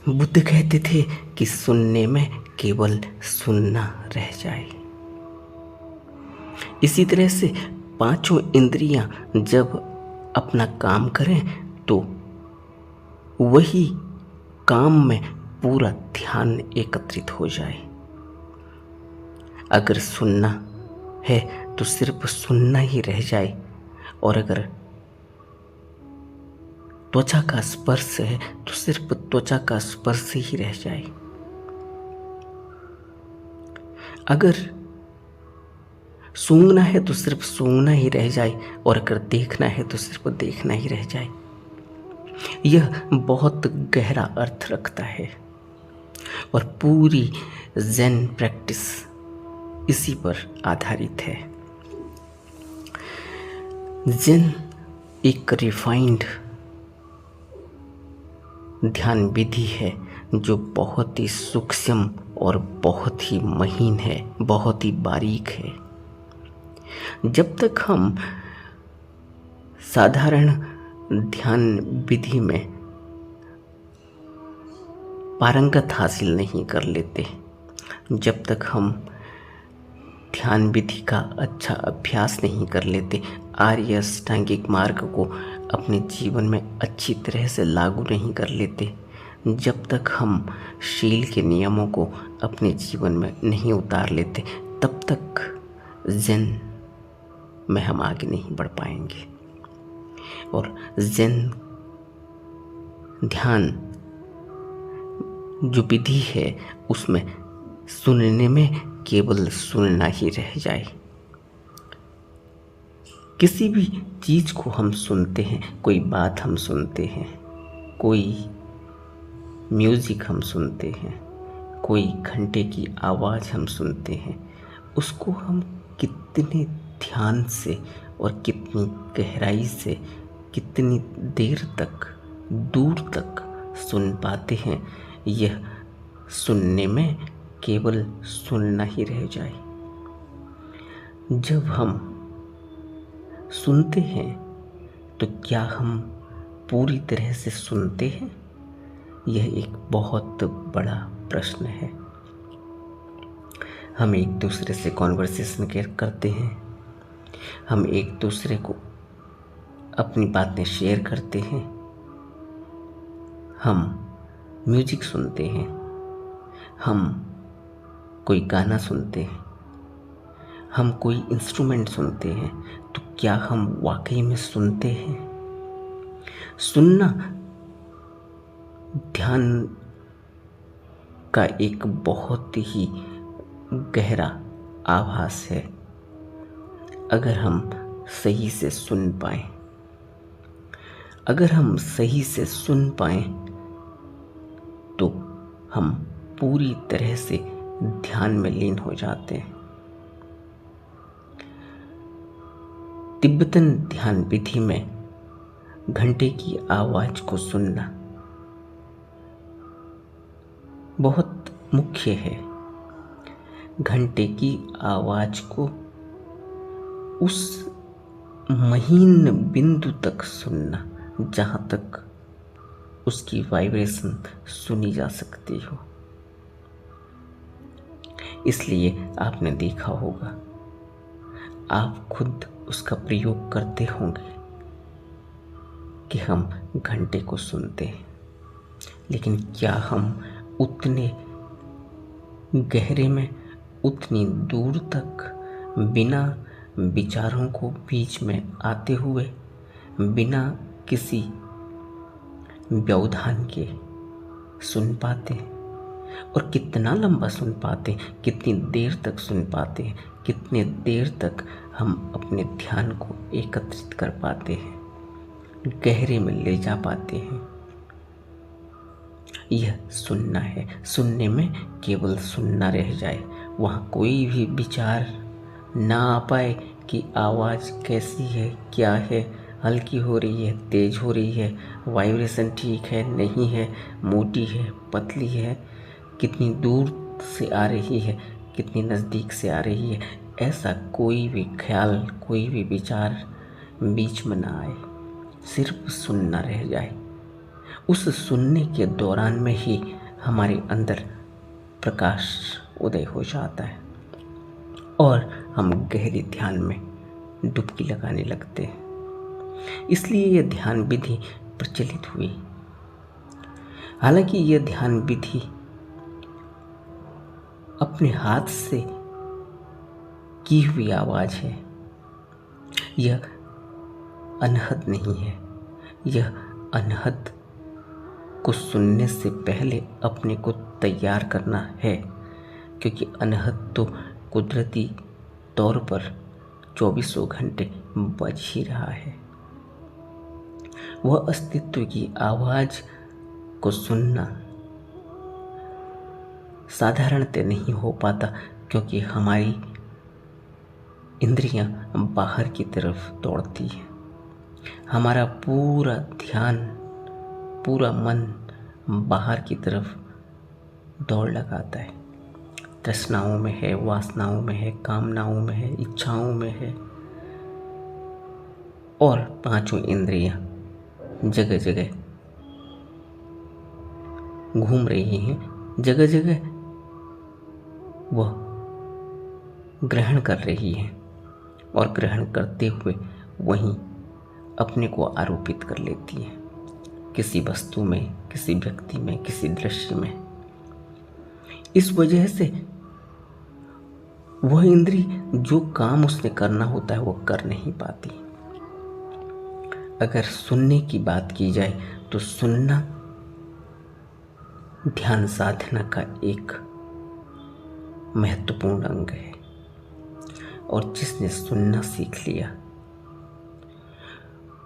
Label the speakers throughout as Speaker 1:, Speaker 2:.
Speaker 1: बुद्ध कहते थे कि सुनने में केवल सुनना रह जाए। इसी तरह से पांचों इंद्रियां जब अपना काम करें तो वही काम में पूरा ध्यान एकत्रित हो जाए। अगर सुनना है तो सिर्फ सुनना ही रह जाए, और अगर त्वचा का स्पर्श है तो सिर्फ त्वचा का स्पर्श ही रह जाए। अगर सूंघना है तो सिर्फ सूंघना ही रह जाए, और अगर देखना है तो सिर्फ देखना ही रह जाए। यह बहुत गहरा अर्थ रखता है और पूरी ज़ेन प्रैक्टिस इसी पर आधारित है। ज़ेन एक रिफाइंड ध्यान विधि है जो बहुत ही सूक्ष्म और बहुत ही महीन है, बहुत ही बारीक है। जब तक हम साधारण ध्यान विधि में पारंगत हासिल नहीं कर लेते, जब तक हम ध्यान विधि का अच्छा अभ्यास नहीं कर लेते, आर्य अष्टांगिक मार्ग को अपने जीवन में अच्छी तरह से लागू नहीं कर लेते, जब तक हम शील के नियमों को अपने जीवन में नहीं उतार लेते, तब तक ज़ेन में हम आगे नहीं बढ़ पाएंगे। और ज़ेन ध्यान जो विधि है उसमें सुनने में केवल सुनना ही रह जाए। किसी भी चीज़ को हम सुनते हैं, कोई बात हम सुनते हैं, कोई म्यूज़िक हम सुनते हैं, कोई घंटे की आवाज़ हम सुनते हैं, उसको हम कितने ध्यान से और कितनी गहराई से, कितनी देर तक, दूर तक सुन पाते हैं, यह सुनने में केवल सुनना ही रह जाए। जब हम सुनते हैं तो क्या हम पूरी तरह से सुनते हैं? यह एक बहुत बड़ा प्रश्न है। हम एक दूसरे से कॉन्वर्सेशन करते हैं, हम एक दूसरे को अपनी बातें शेयर करते हैं, हम म्यूजिक सुनते हैं, हम कोई गाना सुनते हैं, हम कोई इंस्ट्रूमेंट सुनते हैं, तो क्या हम वाकई में सुनते हैं? सुनना ध्यान का एक बहुत ही गहरा आभास है। अगर हम सही से सुन पाएं, अगर हम सही से सुन पाएं तो हम पूरी तरह से ध्यान में लीन हो जाते हैं। तिब्बतन ध्यान विधि में घंटे की आवाज को सुनना बहुत मुख्य है। घंटे की आवाज को उस महीन बिंदु तक सुनना जहां तक उसकी वाइब्रेशन सुनी जा सकती हो। इसलिए आपने देखा होगा, आप खुद उसका प्रयोग करते होंगे कि हम घंटे को सुनते हैं, लेकिन क्या हम उतने गहरे में, उतनी दूर तक बिना विचारों को बीच में आते हुए, बिना किसी व्यवधान के सुन पाते हैं? और कितना लंबा सुन पाते हैं, कितनी देर तक सुन पाते हैं, कितने देर तक हम अपने ध्यान को एकत्रित कर पाते हैं, गहरे में ले जा पाते हैं? यह सुनना है। सुनने में केवल सुनना रह जाए, वहाँ कोई भी विचार ना आ पाए कि आवाज़ कैसी है, क्या है, हल्की हो रही है, तेज हो रही है, वाइब्रेशन ठीक है, नहीं है, मोटी है, पतली है, कितनी दूर से आ रही है, कितनी नज़दीक से आ रही है, ऐसा कोई भी ख्याल, कोई भी विचार बीच में ना आए, सिर्फ सुनना रह जाए। उस सुनने के दौरान में ही हमारे अंदर प्रकाश उदय हो जाता है और हम गहरे ध्यान में डुबकी लगाने लगते हैं। इसलिए यह ध्यान विधि प्रचलित हुई। हालांकि यह ध्यान विधि अपने हाथ से की हुई आवाज है, यह अनहद नहीं है। यह अनहद को सुनने से पहले अपने को तैयार करना है, क्योंकि अनहद तो कुदरती तौर पर 24 घंटे बज ही रहा है। वह अस्तित्व की आवाज को सुनना साधारणतः नहीं हो पाता, क्योंकि हमारी इंद्रियां बाहर की तरफ दौड़ती है। हमारा पूरा ध्यान, पूरा मन बाहर की तरफ दौड़ लगाता है। तृष्णाओं में है, वासनाओं में है, कामनाओं में है, इच्छाओं में है, और पांचों इंद्रियां जगह जगह घूम रही हैं। जगह जगह वह ग्रहण कर रही है और ग्रहण करते हुए वहीं अपने को आरोपित कर लेती है, किसी वस्तु में, किसी व्यक्ति में, किसी दृश्य में। इस वजह से वह इंद्री जो काम उसने करना होता है वो कर नहीं पाती। अगर सुनने की बात की जाए तो सुनना ध्यान साधना का एक महत्वपूर्ण अंग है, और जिसने सुनना सीख लिया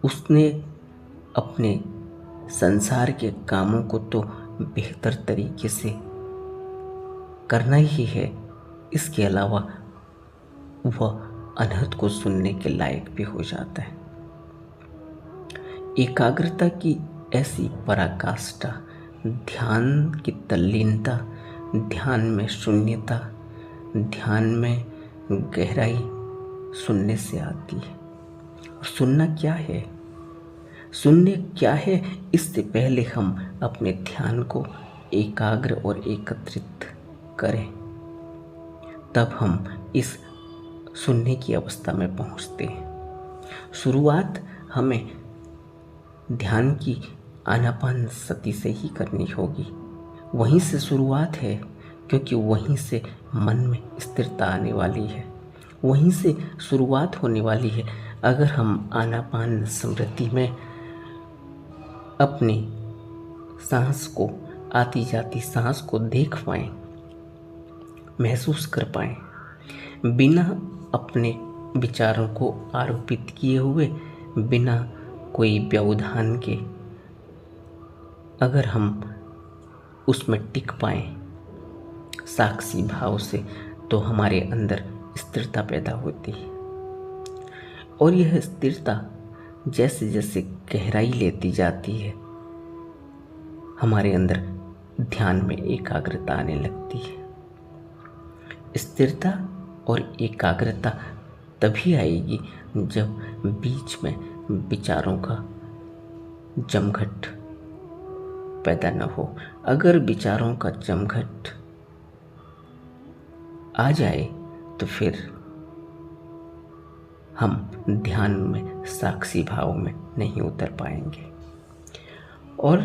Speaker 1: उसने अपने संसार के कामों को तो बेहतर तरीके से करना ही है। इसके अलावा वह अनहद को सुनने के लायक भी हो जाता है। एकाग्रता की ऐसी पराकाष्ठा, ध्यान की तल्लीनता, ध्यान में शून्यता, ध्यान में गहराई सुनने से आती है। और सुनना क्या है, सुनने क्या है, इससे पहले हम अपने ध्यान को एकाग्र और एकत्रित करें, तब हम इस सुनने की अवस्था में पहुंचते हैं। शुरुआत हमें ध्यान की आनापानसति से ही करनी होगी। वहीं से शुरुआत है, क्योंकि वहीं से मन में स्थिरता आने वाली है, वहीं से शुरुआत होने वाली है। अगर हम आनापान स्मृति में अपनी सांस को, आती जाती सांस को देख पाएं, महसूस कर पाएं, बिना अपने विचारों को आरोपित किए हुए, बिना कोई व्यवधान के, अगर हम उसमें टिक पाएं साक्षी भाव से, तो हमारे अंदर स्थिरता पैदा होती है। और यह स्थिरता जैसे जैसे गहराई लेती जाती है, हमारे अंदर ध्यान में एकाग्रता आने लगती है। स्थिरता और एकाग्रता तभी आएगी जब बीच में विचारों का जमघट पैदा न हो। अगर विचारों का जमघट आ जाए तो फिर हम ध्यान में, साक्षी भाव में नहीं उतर पाएंगे। और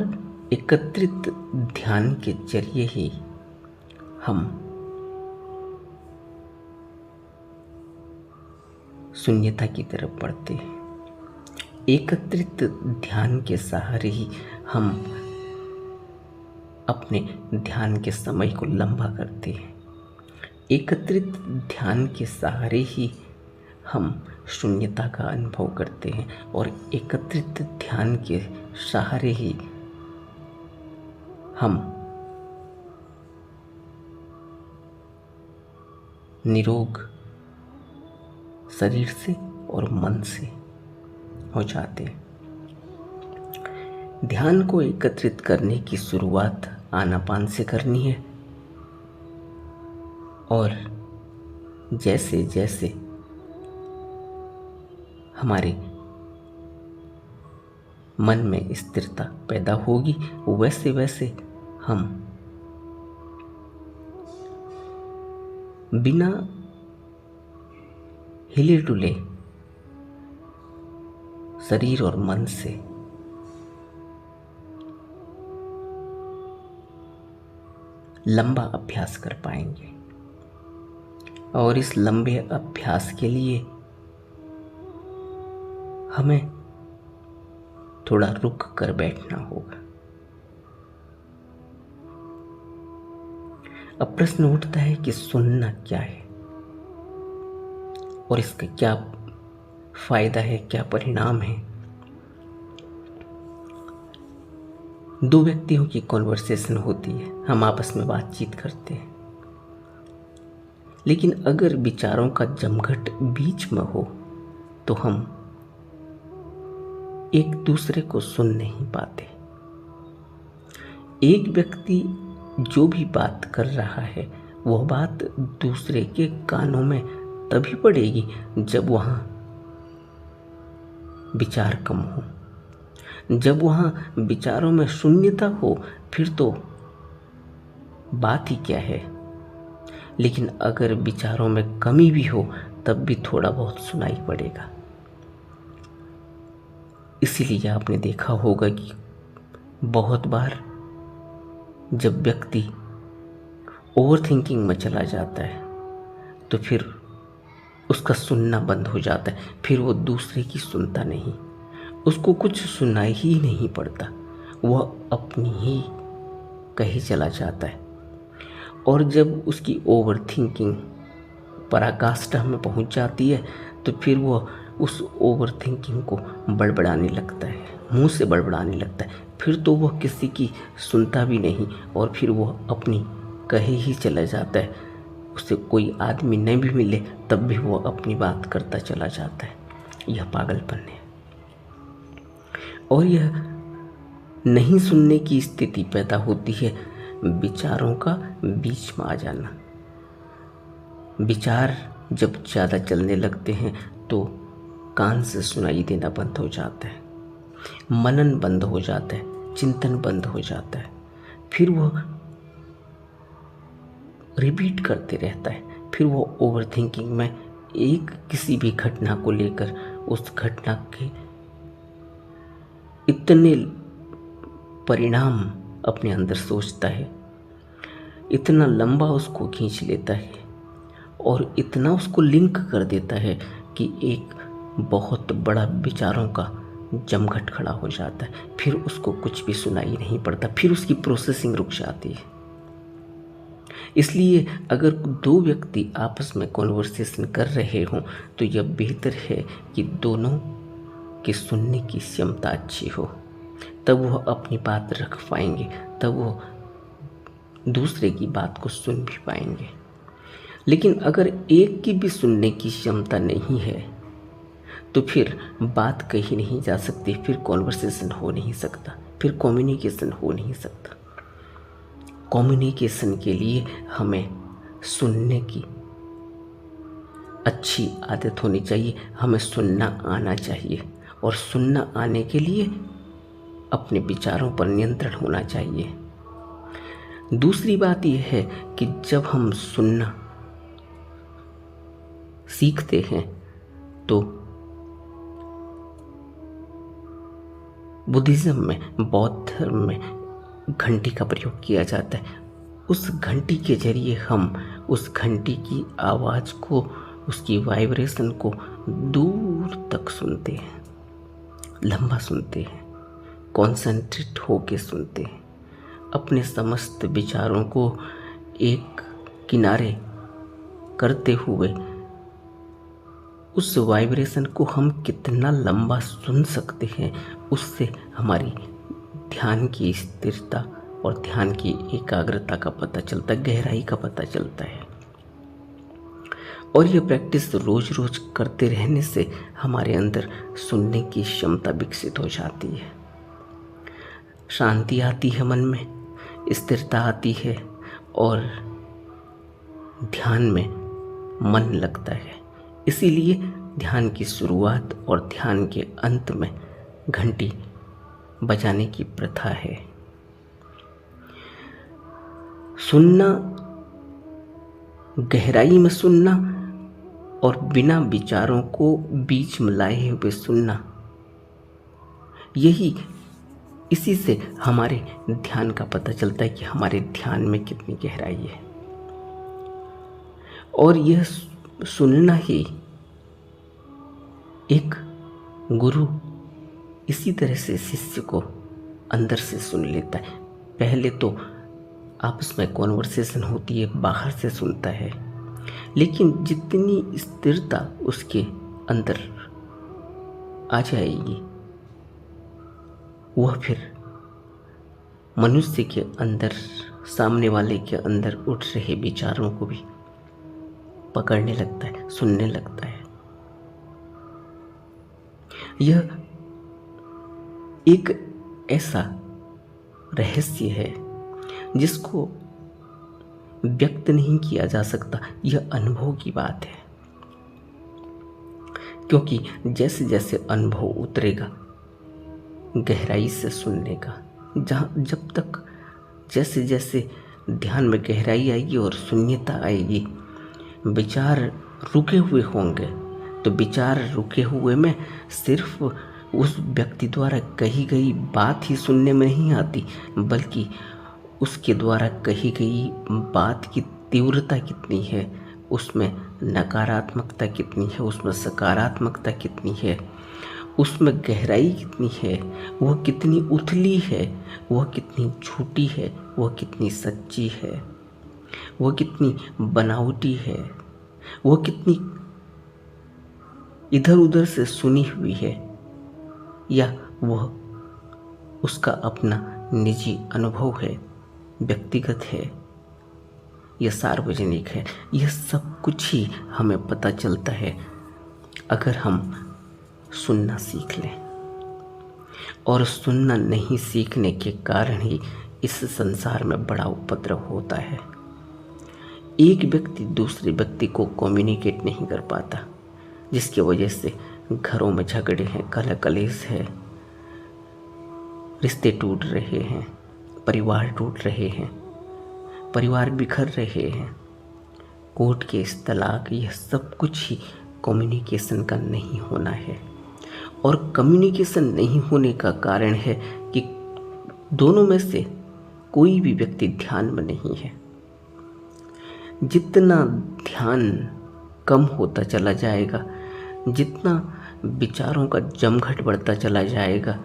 Speaker 1: एकत्रित ध्यान के जरिए ही हम शून्यता की तरफ बढ़ते हैं। एकत्रित ध्यान के सहारे ही हम अपने ध्यान के समय को लंबा करते हैं। एकत्रित ध्यान के सहारे ही हम शून्यता का अनुभव करते हैं, और एकत्रित ध्यान के सहारे ही हम निरोग शरीर से और मन से हो जाते हैं। ध्यान को एकत्रित करने की शुरुआत आनापान से करनी है, और जैसे जैसे हमारे मन में स्थिरता पैदा होगी, वैसे वैसे हम बिना हिले डुले शरीर और मन से लंबा अभ्यास कर पाएंगे। और इस लंबे अभ्यास के लिए हमें थोड़ा रुक कर बैठना होगा। अब प्रश्न उठता है कि सुनना क्या है और इसका क्या फायदा है, क्या परिणाम है। दो व्यक्तियों की कॉन्वर्सेशन होती है, हम आपस में बातचीत करते हैं, लेकिन अगर विचारों का जमघट बीच में हो तो हम एक दूसरे को सुन नहीं पाते। एक व्यक्ति जो भी बात कर रहा है वह बात दूसरे के कानों में तभी पड़ेगी जब वहाँ विचार कम हो, जब वहाँ विचारों में शून्यता हो, फिर तो बात ही क्या है। लेकिन अगर विचारों में कमी भी हो तब भी थोड़ा बहुत सुनाई पड़ेगा। इसीलिए आपने देखा होगा कि बहुत बार जब व्यक्ति ओवरथिंकिंग में चला जाता है तो फिर उसका सुनना बंद हो जाता है, फिर वो दूसरे की सुनता नहीं, उसको कुछ सुनाई ही नहीं पड़ता, वह अपनी ही कहीं चला जाता है। और जब उसकी ओवरथिंकिंग पराकाष्ठा में पहुंच जाती है तो फिर वह उस ओवरथिंकिंग को बड़बड़ाने लगता है, मुंह से बड़बड़ाने लगता है, फिर तो वह किसी की सुनता भी नहीं और फिर वह अपनी कहे ही चला जाता है। उसे कोई आदमी नहीं भी मिले तब भी वह अपनी बात करता चला जाता है। यह पागलपन है। और यह नहीं सुनने की स्थिति पैदा होती है विचारों का बीच में आ जाना। विचार जब ज़्यादा चलने लगते हैं तो कान से सुनाई देना बंद हो जाता है, मनन बंद हो जाता है, चिंतन बंद हो जाता है, फिर वह रिपीट करते रहता है, फिर वो ओवरथिंकिंग में एक किसी भी घटना को लेकर उस घटना के इतने परिणाम अपने अंदर सोचता है, इतना लंबा उसको खींच लेता है और इतना उसको लिंक कर देता है कि एक बहुत बड़ा विचारों का जमघट खड़ा हो जाता है। फिर उसको कुछ भी सुनाई नहीं पड़ता, फिर उसकी प्रोसेसिंग रुक जाती है। इसलिए अगर दो व्यक्ति आपस में कॉन्वर्सेशन कर रहे हों तो यह बेहतर है कि दोनों की सुनने की क्षमता अच्छी हो, तब वह अपनी बात रख पाएंगे, तब वह दूसरे की बात को सुन भी पाएंगे। लेकिन अगर एक की भी सुनने की क्षमता नहीं है तो फिर बात कही नहीं जा सकती, फिर कॉन्वर्सेशन हो नहीं सकता, फिर कम्युनिकेशन हो नहीं सकता। कम्युनिकेशन के लिए हमें सुनने की अच्छी आदत होनी चाहिए, हमें सुनना आना चाहिए और सुनना आने के लिए अपने विचारों पर नियंत्रण होना चाहिए। दूसरी बात यह है कि जब हम सुनना सीखते हैं तो बुद्धिज्म में, बौद्ध धर्म में घंटी का प्रयोग किया जाता है। उस घंटी के जरिए हम उस घंटी की आवाज़ को, उसकी वाइब्रेशन को दूर तक सुनते हैं, लंबा सुनते हैं, कॉन्सेंट्रेट होके सुनते हैं। अपने समस्त विचारों को एक किनारे करते हुए उस वाइब्रेशन को हम कितना लंबा सुन सकते हैं, उससे हमारी ध्यान की स्थिरता और ध्यान की एकाग्रता का पता चलता है, गहराई का पता चलता है। और यह प्रैक्टिस रोज रोज करते रहने से हमारे अंदर सुनने की क्षमता विकसित हो जाती है, शांति आती है, मन में स्थिरता आती है और ध्यान में मन लगता है। इसीलिए ध्यान की शुरुआत और ध्यान के अंत में घंटी बजाने की प्रथा है। सुनना, गहराई में सुनना और बिना विचारों को बीच में लाए हुए सुनना, इसी से हमारे ध्यान का पता चलता है कि हमारे ध्यान में कितनी गहराई है। और यह सुनना ही एक गुरु इसी तरह से शिष्य को अंदर से सुन लेता है। पहले तो आपस में कॉन्वर्सेशन होती है, बाहर से सुनता है, लेकिन जितनी स्थिरता उसके अंदर आ जाएगी, वह फिर मनुष्य के अंदर, सामने वाले के अंदर उठ रहे विचारों को भी पकड़ने लगता है, सुनने लगता है। यह एक ऐसा रहस्य है जिसको व्यक्त नहीं किया जा सकता। यह अनुभव की बात है, क्योंकि जैसे जैसे अनुभव उतरेगा गहराई से सुनने का, जब तक जैसे जैसे ध्यान में गहराई आएगी और शून्यता आएगी, विचार रुके हुए होंगे, तो विचार रुके हुए में सिर्फ उस व्यक्ति द्वारा कही गई बात ही सुनने में नहीं आती, बल्कि उसके द्वारा कही गई बात की तीव्रता कितनी है, उसमें नकारात्मकता कितनी है, उसमें सकारात्मकता कितनी है, उसमें गहराई कितनी है, वह कितनी उथली है, वह कितनी झूठी है, वह कितनी सच्ची है, वह कितनी बनावटी है, वह कितनी इधर उधर से सुनी हुई है, या वह उसका अपना निजी अनुभव है, व्यक्तिगत है या सार्वजनिक है। यह सब कुछ ही हमें पता चलता है अगर हम सुनना सीख लें। और सुनना नहीं सीखने के कारण ही इस संसार में बड़ा उपद्रव होता है। एक व्यक्ति दूसरे व्यक्ति को कम्युनिकेट नहीं कर पाता, जिसकी वजह से घरों में झगड़े हैं, कलह कलेश है, रिश्ते टूट रहे हैं, परिवार टूट रहे हैं, परिवार बिखर रहे हैं, कोर्ट केस, तलाक, यह सब कुछ ही कम्युनिकेशन का नहीं होना है। और कम्युनिकेशन नहीं होने का कारण है कि दोनों में से कोई भी व्यक्ति ध्यान में नहीं है। जितना ध्यान कम होता चला जाएगा, जितना विचारों का जमघट बढ़ता चला जाएगा,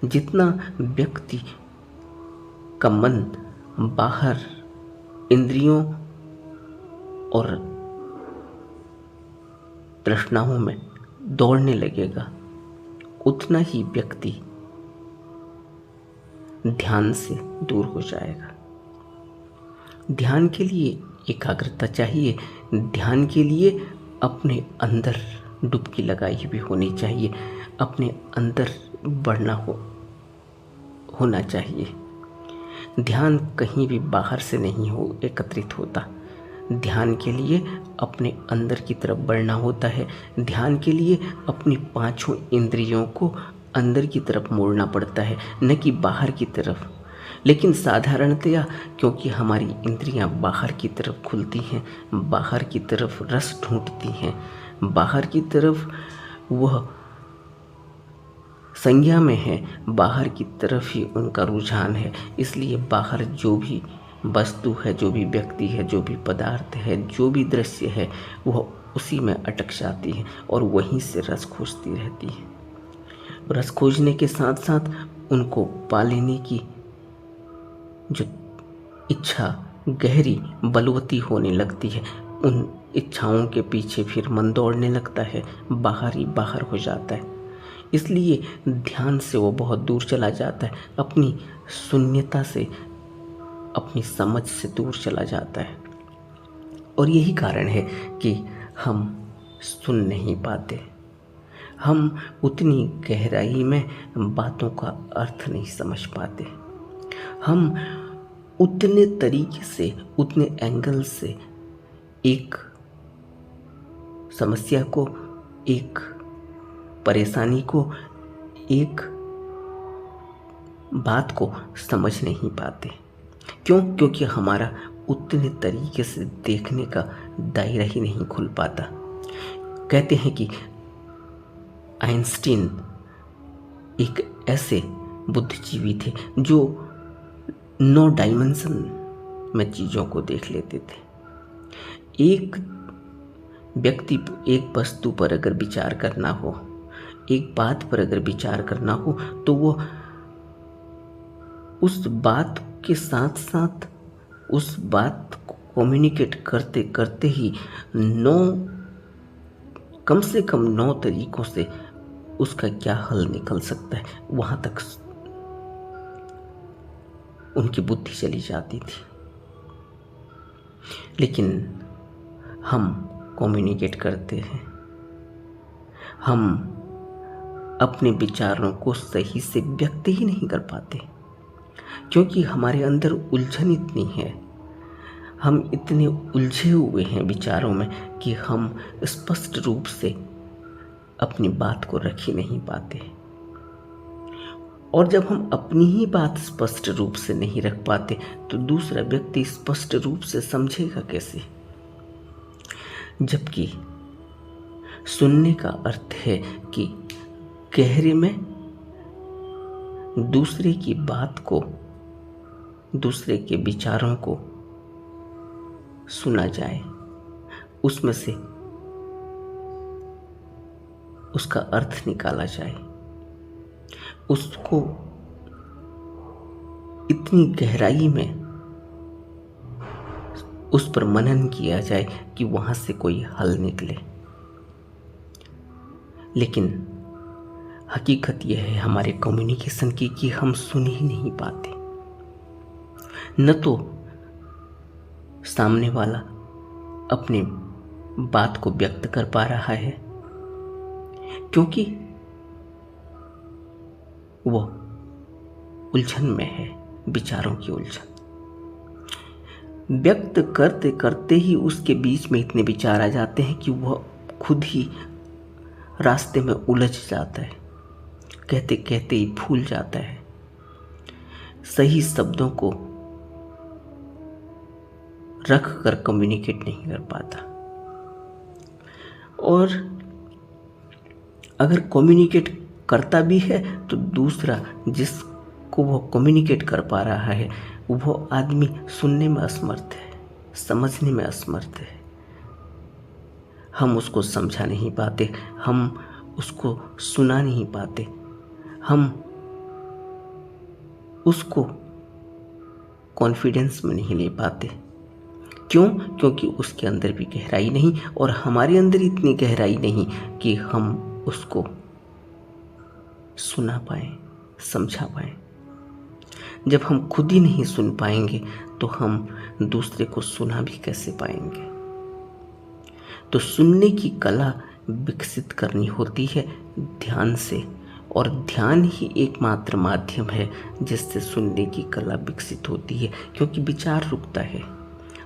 Speaker 1: जितना व्यक्ति का मन बाहर इंद्रियों और तृष्णाओं में दौड़ने लगेगा, उतना ही व्यक्ति ध्यान से दूर हो जाएगा। ध्यान के लिए एकाग्रता चाहिए, ध्यान के लिए अपने अंदर डुबकी लगाई भी होनी चाहिए, अपने अंदर बढ़ना होना चाहिए। ध्यान कहीं भी बाहर से नहीं एकत्रित होता। ध्यान के लिए अपने अंदर की तरफ बढ़ना होता है। ध्यान के लिए अपनी पांचों इंद्रियों को अंदर की तरफ मोड़ना पड़ता है, न कि बाहर की तरफ। लेकिन साधारणतया क्योंकि हमारी इंद्रियां बाहर की तरफ खुलती हैं, बाहर की तरफ रस ढूंढती हैं, बाहर की तरफ वह संज्ञा में है, बाहर की तरफ ही उनका रुझान है, इसलिए बाहर जो भी वस्तु है, जो भी व्यक्ति है, जो भी पदार्थ है, जो भी दृश्य है, वह उसी में अटक जाती है और वहीं से रस खोजती रहती है। रस खोजने के साथ साथ उनको पा लेने की जो इच्छा गहरी बलवती होने लगती है, उन इच्छाओं के पीछे फिर मन दौड़ने लगता है, बाहर ही बाहर हो जाता है। इसलिए ध्यान से वो बहुत दूर चला जाता है, अपनी शून्यता से, अपनी समझ से दूर चला जाता है। और यही कारण है कि हम सुन नहीं पाते, हम उतनी गहराई में बातों का अर्थ नहीं समझ पाते, हम उतने तरीके से, उतने एंगल से एक समस्या को, एक परेशानी को, एक बात को समझ नहीं पाते। क्यों? क्योंकि हमारा उतने तरीके से देखने का दायरा ही नहीं खुल पाता। कहते हैं कि आइंस्टीन एक ऐसे बुद्धिजीवी थे जो 9 डायमेंशन में चीज़ों को देख लेते थे। एक व्यक्ति एक वस्तु पर अगर विचार करना हो, एक बात पर अगर विचार करना हो, तो वो उस बात के साथ साथ उस बात को कम्युनिकेट करते करते ही कम से कम 9 तरीकों से उसका क्या हल निकल सकता है, वहां तक उनकी बुद्धि चली जाती थी। लेकिन हम कम्युनिकेट करते हैं, हम अपने विचारों को सही से व्यक्त ही नहीं कर पाते, क्योंकि हमारे अंदर उलझन इतनी है, हम इतने उलझे हुए हैं विचारों में कि हम स्पष्ट रूप से अपनी बात को रख ही नहीं पाते। और जब हम अपनी ही बात स्पष्ट रूप से नहीं रख पाते तो दूसरा व्यक्ति स्पष्ट रूप से समझेगा कैसे? जबकि सुनने का अर्थ है कि गहरे में दूसरे की बात को, दूसरे के विचारों को सुना जाए, उसमें से उसका अर्थ निकाला जाए, उसको इतनी गहराई में उस पर मनन किया जाए कि वहां से कोई हल निकले। लेकिन हकीकत यह है हमारे कम्युनिकेशन की कि हम सुन ही नहीं पाते। न तो सामने वाला अपनी बात को व्यक्त कर पा रहा है, क्योंकि वो उलझन में है, विचारों की उलझन। व्यक्त करते करते ही उसके बीच में इतने विचार आ जाते हैं कि वह खुद ही रास्ते में उलझ जाता है, कहते कहते ही भूल जाता है, सही शब्दों को रख कर कम्युनिकेट नहीं कर पाता। और अगर कम्युनिकेट करता भी है तो दूसरा जिसको वो कम्युनिकेट कर पा रहा है वो आदमी सुनने में असमर्थ है, समझने में असमर्थ है। हम उसको समझा नहीं पाते, हम उसको सुना नहीं पाते, हम उसको कॉन्फिडेंस में नहीं ले पाते। क्यों? क्योंकि उसके अंदर भी गहराई नहीं और हमारे अंदर इतनी गहराई नहीं कि हम उसको सुना पाए, समझा पाए। जब हम खुद ही नहीं सुन पाएंगे तो हम दूसरे को सुना भी कैसे पाएंगे? तो सुनने की कला विकसित करनी होती है ध्यान से, और ध्यान ही एकमात्र माध्यम है जिससे सुनने की कला विकसित होती है, क्योंकि विचार रुकता है।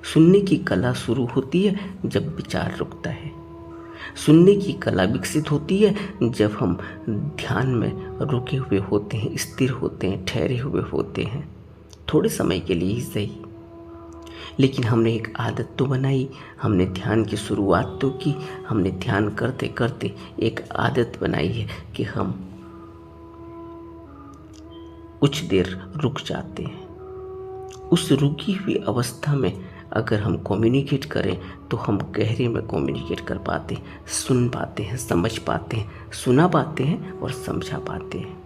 Speaker 1: सुनने की कला शुरू होती है जब विचार रुकता है। सुनने की कला विकसित होती है जब हम ध्यान में रुके हुए होते हैं, स्थिर होते हैं, ठहरे हुए होते हैं, थोड़े समय के लिए ही सही। लेकिन हमने एक आदत तो बनाई, हमने ध्यान की शुरुआत तो की, हमने ध्यान करते करते एक आदत बनाई है कि हम कुछ देर रुक जाते हैं। उस रुकी हुई अवस्था में अगर हम कम्युनिकेट करें तो हम गहरे में कम्युनिकेट कर पाते, सुन पाते हैं, समझ पाते हैं, सुना पाते हैं और समझा पाते हैं।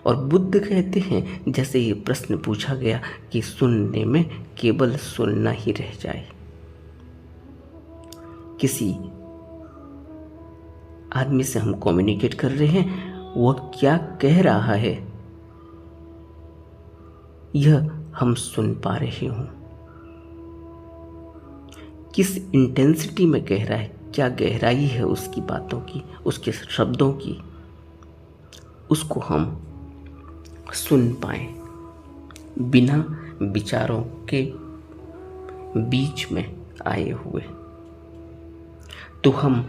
Speaker 1: और बुद्ध कहते हैं, जैसे ये प्रश्न पूछा गया कि सुनने में केवल सुनना ही रह जाए, किसी आदमी से हम कम्युनिकेट कर रहे हैं, वह क्या कह रहा है यह हम सुन पा रहे हों, किस इंटेंसिटी में कह रहा है, क्या गहराई है उसकी बातों की, उसके शब्दों की, उसको हम सुन पाए बिना विचारों के बीच में आए हुए, तो हम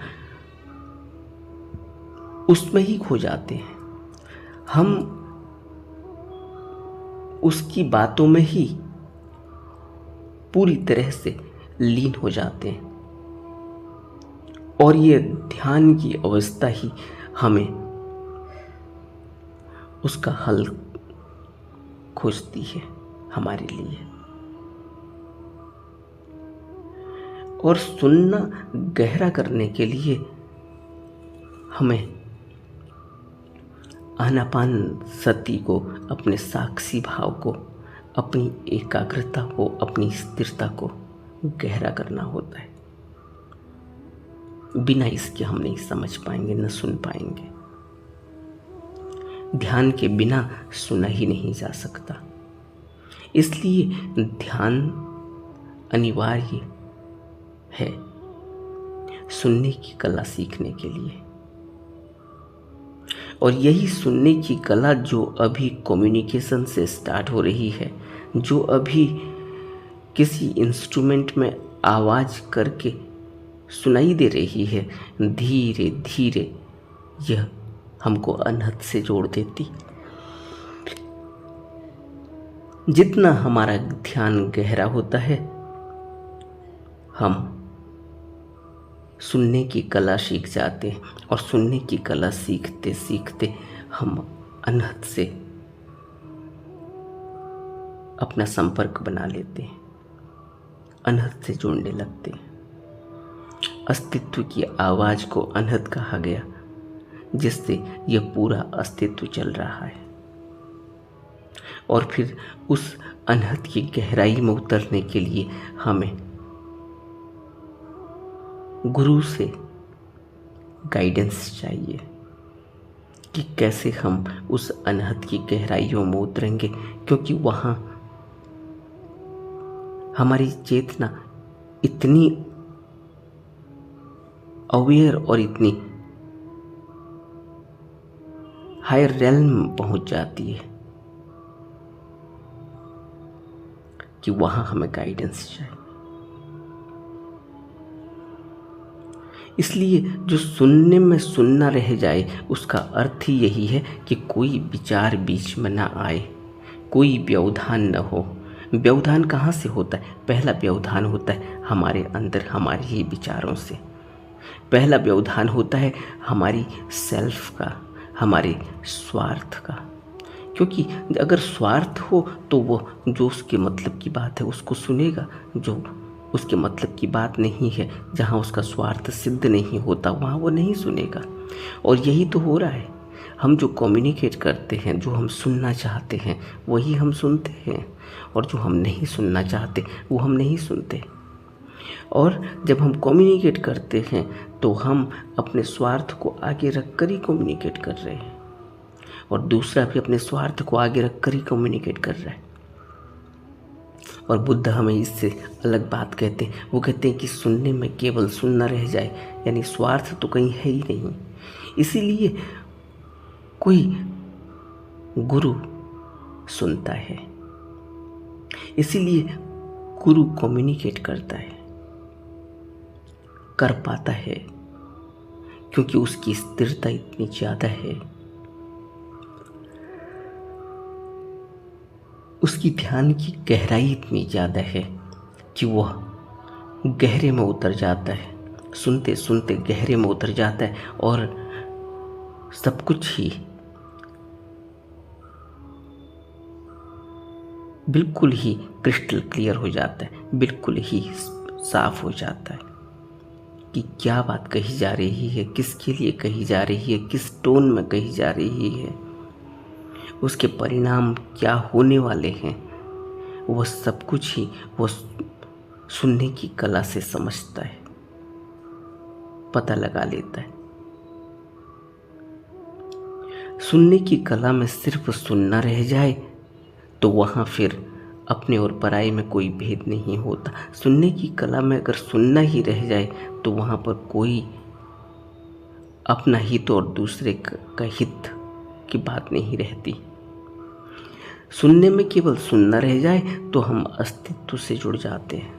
Speaker 1: उसमें ही खो जाते हैं। हम उसकी बातों में ही पूरी तरह से लीन हो जाते हैं और ये ध्यान की अवस्था ही हमें उसका हल खोजती है हमारे लिए। और सुनना गहरा करने के लिए हमें आनापान सती को, अपने साक्षी भाव को, अपनी एकाग्रता को, अपनी स्थिरता को गहरा करना होता है। बिना इसके हम नहीं समझ पाएंगे, न सुन पाएंगे। ध्यान के बिना सुना ही नहीं जा सकता। इसलिए ध्यान अनिवार्य है सुनने की कला सीखने के लिए। और यही सुनने की कला जो अभी कम्युनिकेशन से स्टार्ट हो रही है, जो अभी किसी इंस्ट्रूमेंट में आवाज़ करके सुनाई दे रही है, धीरे धीरे यह हमको अनहद से जोड़ देती। जितना हमारा ध्यान गहरा होता है, हम सुनने की कला सीख जाते हैं और सुनने की कला सीखते सीखते हम अनहद से अपना संपर्क बना लेते हैं, अनहद से जुड़ने लगते हैं। अस्तित्व की आवाज़ को अनहद कहा गया, जिससे यह पूरा अस्तित्व चल रहा है। और फिर उस अनहद की गहराई में उतरने के लिए हमें गुरु से गाइडेंस चाहिए कि कैसे हम उस अनहद की गहराइयों में उतरेंगे, क्योंकि वहाँ हमारी चेतना इतनी अवेयर और इतनी हायर रेल्म पहुंच जाती है कि वहां हमें गाइडेंस चाहिए। इसलिए जो सुनने में सुनना रह जाए, उसका अर्थ ही यही है कि कोई विचार बीच में ना आए, कोई व्यवधान न हो। व्यवधान कहाँ से होता है? पहला व्यवधान होता है हमारे अंदर, हमारे ही विचारों से। पहला व्यवधान होता है हमारी सेल्फ का, हमारे स्वार्थ का। क्योंकि अगर स्वार्थ हो तो वो जो उसके मतलब की बात है उसको सुनेगा, जो उसके मतलब की बात नहीं है, जहाँ उसका स्वार्थ सिद्ध नहीं होता वहाँ वो नहीं सुनेगा। और यही तो हो रहा है, हम जो कम्युनिकेट करते हैं, जो हम सुनना चाहते हैं वही हम सुनते हैं, और जो हम नहीं सुनना चाहते वो हम नहीं सुनते। और जब हम कम्युनिकेट करते हैं तो हम अपने स्वार्थ को आगे रख कर ही कम्युनिकेट कर रहे हैं, और दूसरा भी अपने स्वार्थ को आगे रख कर ही कम्युनिकेट कर रहा है। और बुद्ध हमें इससे अलग बात कहते हैं। वो कहते हैं कि सुनने में केवल सुनना रह जाए, यानी स्वार्थ तो कहीं है ही नहीं। इसीलिए कोई गुरु सुनता है, इसीलिए गुरु कम्युनिकेट करता है, कर पाता है, क्योंकि उसकी स्थिरता इतनी ज़्यादा है, उसकी ध्यान की गहराई इतनी ज़्यादा है कि वह गहरे में उतर जाता है, सुनते सुनते गहरे में उतर जाता है, और सब कुछ ही बिल्कुल ही क्रिस्टल क्लियर हो जाता है, बिल्कुल ही साफ हो जाता है कि क्या बात कही जा रही है, किसके लिए कही जा रही है, किस टोन में कही जा रही है, उसके परिणाम क्या होने वाले हैं, वह सब कुछ ही वो सुनने की कला से समझता है, पता लगा लेता है। सुनने की कला में सिर्फ सुनना रह जाए तो वहाँ फिर अपने और पराये में कोई भेद नहीं होता। सुनने की कला में अगर सुनना ही रह जाए तो वहाँ पर कोई अपना हित और दूसरे का हित की बात नहीं रहती। सुनने में केवल सुनना रह जाए तो हम अस्तित्व से जुड़ जाते हैं,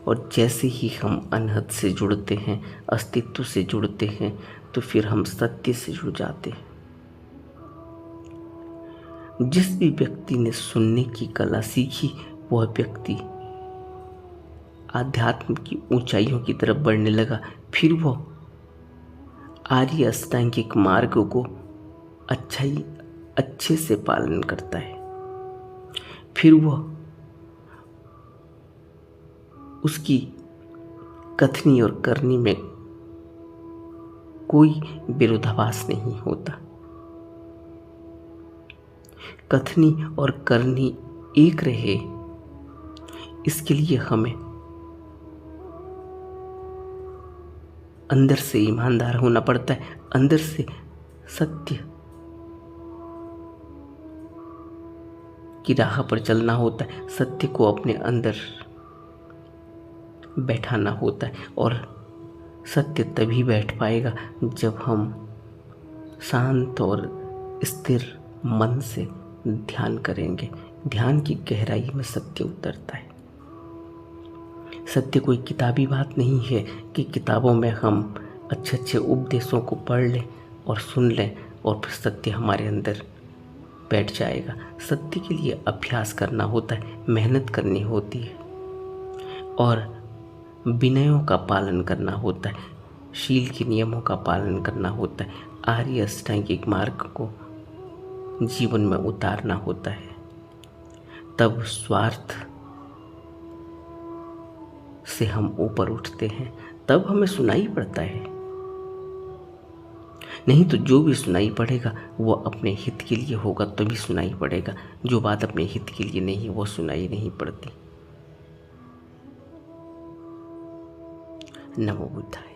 Speaker 1: और जैसे ही हम अनहद से जुड़ते हैं, अस्तित्व से जुड़ते हैं, तो फिर हम सत्य से जुड़ जाते हैं। जिस भी व्यक्ति ने सुनने की कला सीखी वह व्यक्ति आध्यात्म की ऊंचाइयों की तरफ बढ़ने लगा। फिर वह आर्य अष्टांगिक मार्ग को अच्छे से पालन करता है। फिर वह उसकी कथनी और करनी में कोई विरोधाभास नहीं होता। कथनी और करनी एक रहे, इसके लिए हमें अंदर से ईमानदार होना पड़ता है, अंदर से सत्य की राह पर चलना होता है, सत्य को अपने अंदर बैठाना होता है। और सत्य तभी बैठ पाएगा जब हम शांत और स्थिर मन से ध्यान करेंगे। ध्यान की गहराई में सत्य उतरता है। सत्य कोई किताबी बात नहीं है कि किताबों में हम अच्छे अच्छे उपदेशों को पढ़ लें और सुन लें और फिर सत्य हमारे अंदर बैठ जाएगा। सत्य के लिए अभ्यास करना होता है, मेहनत करनी होती है और विनयों का पालन करना होता है, शील के नियमों का पालन करना होता है, आर्य अष्टांगिक मार्ग को जीवन में उतारना होता है। तब स्वार्थ से हम ऊपर उठते हैं, तब हमें सुनाई पड़ता है। नहीं तो जो भी सुनाई पड़ेगा वो अपने हित के लिए होगा, तभी सुनाई पड़ेगा। जो बात अपने हित के लिए नहीं वो सुनाई नहीं पड़ती। नमो बुद्धाय।